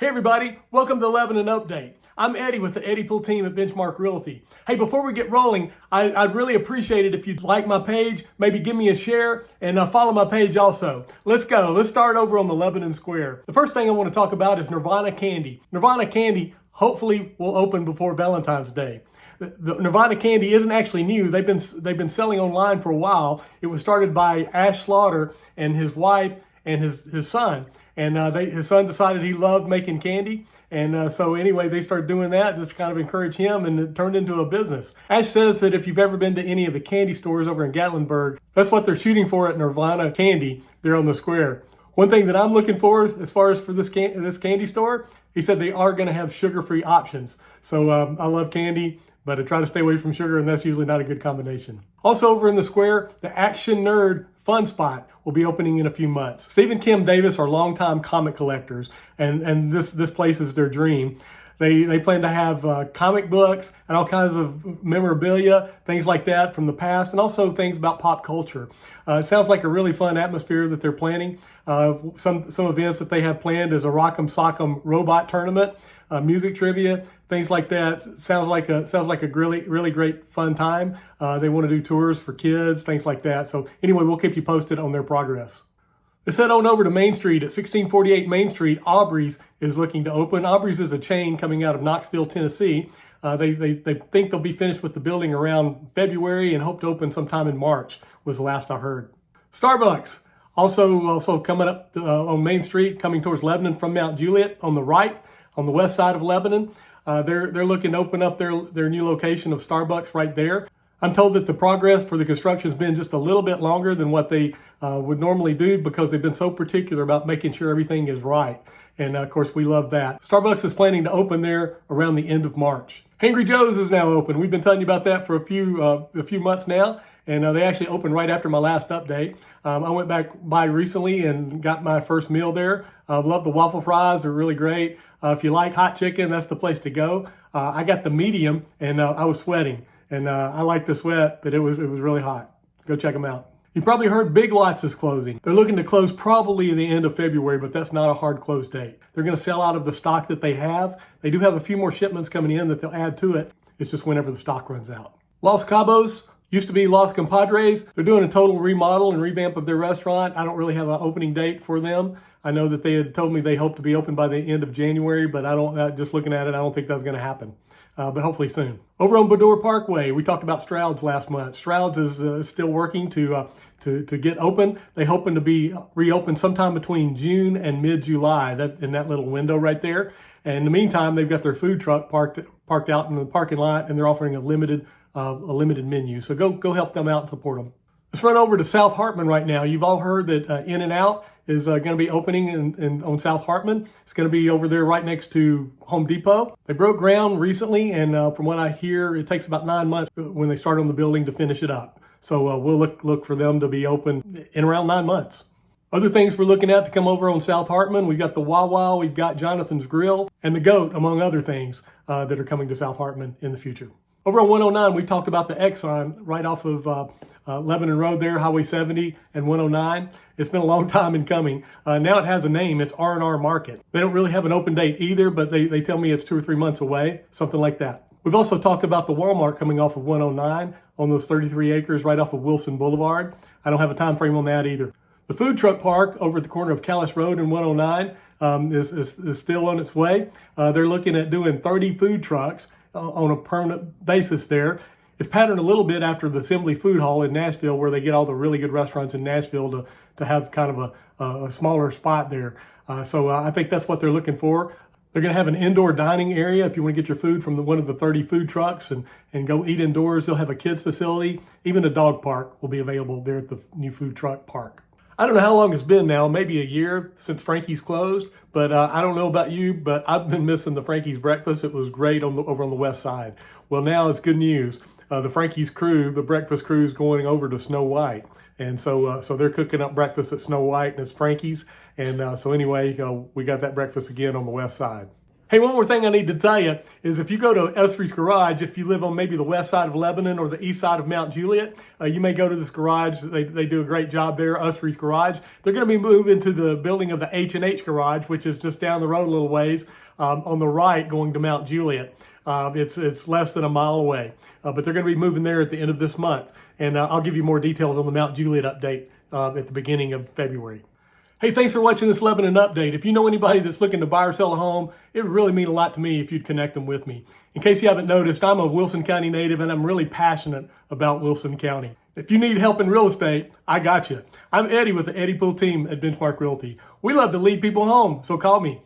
Hey everybody, welcome to the Lebanon Update. I'm Eddie with the Eddie Pool team at Benchmark Realty. Hey, before we get rolling, I'd really appreciate it if you'd like my page, maybe give me a share, and follow my page also. Let's go. Let's start over on the Lebanon Square. The first thing I want to talk about is Nirvana Candy. Nirvana Candy hopefully will open before Valentine's Day. The Nirvana Candy isn't actually new. They've been selling online for a while. It was started by Ash Slaughter and his wife and his son. And his son decided he loved making candy. And so anyway, they started doing that just to kind of encourage him, and it turned into a business. Ash says that if you've ever been to any of the candy stores over in Gatlinburg, that's what they're shooting for at Nirvana Candy there on the square. One thing that I'm looking for as far as for this candy store, he said they are going to have sugar-free options. So I love candy, but I try to stay away from sugar, and that's usually not a good combination. Also over in the square, the Action Nerd Fun Spot will be opening in a few months. Steve and Kim Davis are longtime comic collectors, and this place is their dream. They plan to have comic books and all kinds of memorabilia, things like that from the past, and also things about pop culture. It sounds like a really fun atmosphere that they're planning. Some events that they have planned is a Rock'em Sock'em robot tournament, music trivia, things like that. Sounds like a really great fun time. They want to do tours for kids, things like that. So anyway, we'll keep you posted on their progress. Let's head on over to Main Street. At 1648 Main Street, Aubreys is looking to open. Aubreys is a chain coming out of Knoxville, Tennessee. They think they'll be finished with the building around February and hope to open sometime in March, was the last I heard. Starbucks, also coming up on Main Street, coming towards Lebanon from Mount Juliet on the right, on the west side of Lebanon. They're looking to open up their new location of Starbucks right there. I'm told that the progress for the construction has been just a little bit longer than what they would normally do because they've been so particular about making sure everything is right. And of course, we love that. Starbucks is planning to open there around the end of March. Hangry Joe's is now open. We've been telling you about that for a few months now, and they actually opened right after my last update. I went back by recently and got my first meal there. Love the waffle fries; they're really great. If you like hot chicken, that's the place to go. I got the medium, and I was sweating. And I like to sweat, but it was really hot. Go check them out. You probably heard Big Lots is closing. They're looking to close probably at the end of February, but that's not a hard close date. They're going to sell out of the stock that they have. They do have a few more shipments coming in that they'll add to it. It's just whenever the stock runs out. Los Cabos used to be Los Compadres. They're doing a total remodel and revamp of their restaurant. I don't really have an opening date for them. I know that they had told me they hope to be open by the end of January, but just looking at it, I don't think that's going to happen. But hopefully soon. Over on Bador Parkway, we talked about Stroud's last month. Stroud's is still working to get open. They're hoping to be reopened sometime between June and mid-July, in that little window right there. And in the meantime, they've got their food truck parked out in the parking lot, and they're offering a limited menu. So go help them out and support them. Let's run over to South Hartman right now. You've all heard that InNOut is going to be opening on South Hartman. It's going to be over there right next to Home Depot. They broke ground recently, and from what I hear, it takes about 9 months when they start on the building to finish it up. So we'll look for them to be open in around 9 months. Other things we're looking at to come over on South Hartman, we've got the Wawa, we've got Jonathan's Grill, and the Goat, among other things that are coming to South Hartman in the future. Over on 109, we talked about the Exxon right off of Lebanon Road there, Highway 70 and 109. It's been a long time in coming. Now it has a name. It's R&R Market. They don't really have an open date either, but they tell me it's 2 or 3 months away, something like that. We've also talked about the Walmart coming off of 109 on those 33 acres right off of Wilson Boulevard. I don't have a time frame on that either. The food truck park over at the corner of Callis Road and 109 is still on its way. They're looking at doing 30 food trucks on a permanent basis there. It's patterned a little bit after the Assembly Food Hall in Nashville, where they get all the really good restaurants in Nashville to have kind of a smaller spot there. So I think that's what they're looking for. They're going to have an indoor dining area if you want to get your food from one of the 30 food trucks and go eat indoors. They'll have a kids facility. Even a dog park will be available there at the new food truck park. I don't know how long it's been now, maybe a year since Frankies closed, but I don't know about you, but I've been missing the Frankies Breakfast. It was great over on the west side. Well, now it's good news. The Frankies crew, the breakfast crew, is going over to Snow White. And so they're cooking up breakfast at Snow White, and it's Frankies. And so anyway, we got that breakfast again on the west side. Hey, one more thing I need to tell you is if you go to Aubreys Garage, if you live on maybe the west side of Lebanon or the east side of Mount Juliet, you may go to this garage. They do a great job there, Aubreys Garage. They're going to be moving to the building of the H&H Garage, which is just down the road a little ways on the right going to Mount Juliet. It's less than a mile away, but they're going to be moving there at the end of this month. And I'll give you more details on the Mount Juliet update at the beginning of February. Hey, thanks for watching this Lebanon update. If you know anybody that's looking to buy or sell a home, it would really mean a lot to me if you'd connect them with me. In case you haven't noticed, I'm a Wilson County native and I'm really passionate about Wilson County. If you need help in real estate, I got you. I'm Eddie with the Eddie Pool team at Benchmark Realty. We love to lead people home, so call me.